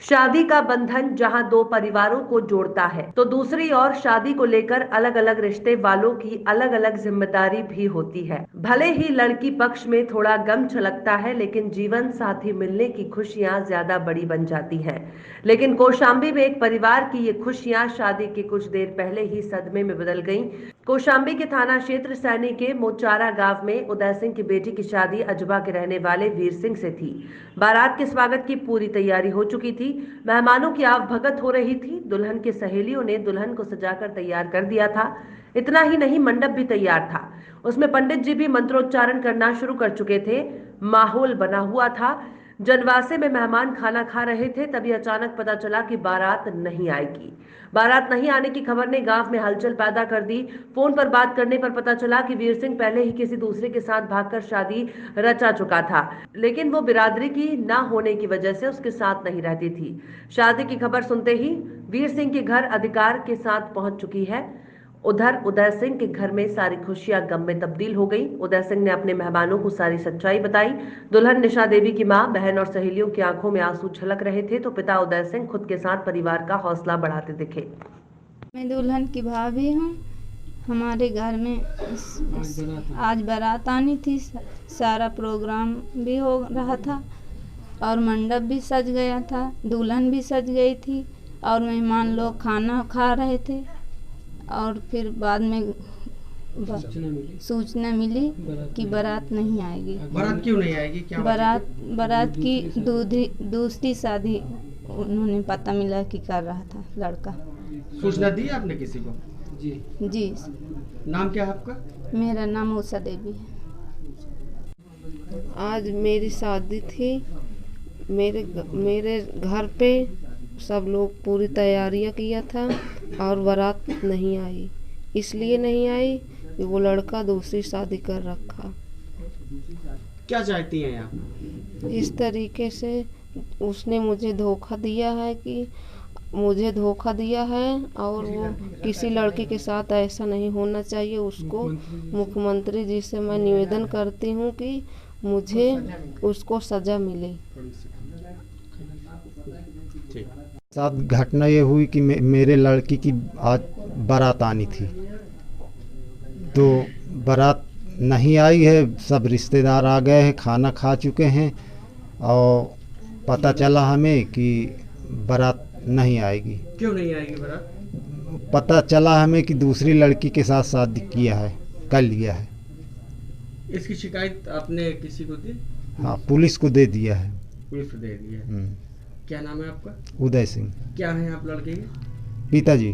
शादी का बंधन जहां दो परिवारों को जोड़ता है, तो दूसरी ओर शादी को लेकर अलग अलग रिश्ते वालों की अलग अलग जिम्मेदारी भी होती है। भले ही लड़की पक्ष में थोड़ा गम छलकता है, लेकिन जीवन साथी मिलने की खुशियां ज्यादा बड़ी बन जाती हैं। लेकिन कौशाम्बी में एक परिवार की ये खुशियां शादी के कुछ देर पहले ही सदमे में बदल गईं। कौशाम्बी के थाना क्षेत्र सैनी के मोचारा गांव में उदय सिंह की बेटी की शादी अजबा के रहने वाले वीर सिंह से थी। बारात के स्वागत की पूरी तैयारी हो चुकी थी। मेहमानों की आवभगत हो रही थी। दुल्हन के सहेलियों ने दुल्हन को सजाकर तैयार कर दिया था। इतना ही नहीं, मंडप भी तैयार था। उसमें पंडित जी भी मंत्रोच्चारण करना शुरू कर चुके थे। माहौल बना हुआ था। जनवासे में मेहमान खाना खा रहे थे, तभी अचानक पता चला कि बारात नहीं आएगी। बारात नहीं आने की खबर ने गांव में हलचल पैदा कर दी। फोन पर बात करने पर पता चला कि वीर सिंह पहले ही किसी दूसरे के साथ भागकर शादी रचा चुका था, लेकिन वो बिरादरी की ना होने की वजह से उसके साथ नहीं रहती थी। शादी की खबर सुनते ही वीर सिंह के घर अधिकार के साथ पहुंच चुकी है। उधर उदय सिंह के घर में सारी खुशियां गम में तब्दील हो गई। उदय सिंह ने अपने मेहमानों को सारी सच्चाई बताई। दुल्हन निशा देवी की मां, बहन और सहेलियों की आंखों में आंसू छलक रहे थे, तो पिता उदय सिंह खुद के साथ परिवार का हौसला बढ़ाते दिखे। मैं दुल्हन की भाभी हूँ। हमारे घर में आज बारात आनी थी। सारा प्रोग्राम भी हो रहा था और मंडप भी सज गया था, दुल्हन भी सज गई थी और मेहमान लोग खाना खा रहे थे। और फिर बाद में सूचना मिली कि बारात नहीं आएगी। बारात क्यों नहीं आएगी? क्या बारात की दूसरी शादी उन्होंने पता मिला कि कर रहा था लड़का। सूचना दी आपने किसी को? जी। नाम क्या है आपका? मेरा नाम उषा देवी है। आज मेरी शादी थी। मेरे घर पे सब लोग पूरी तैयारियां किया था और बारात नहीं आई। इसलिए नहीं आई कि वो लड़का दूसरी शादी कर रखा। क्या चाहती हैं आप? इस तरीके से उसने मुझे धोखा दिया है और वो किसी लड़की के साथ ऐसा नहीं होना चाहिए। उसको मुख्यमंत्री जी से मैं निवेदन करती हूँ कि मुझे उसको सज़ा मिले। साथ घटना ये हुई कि मेरे लड़की की आज बारात आनी थी, तो बारात नहीं आई है। सब रिश्तेदार आ गए हैं, खाना खा चुके हैं और पता चला हमें कि बारात नहीं आएगी। क्यों नहीं आएगी बारात? पता चला हमें कि दूसरी लड़की के साथ शादी किया है, कर लिया है। इसकी शिकायत आपने किसी को दी? हाँ, पुलिस को दे दिया है। पुलिस को दे दिया है। क्या नाम है आपका? उदय सिंह। क्या है आप लड़के के? पिताजी।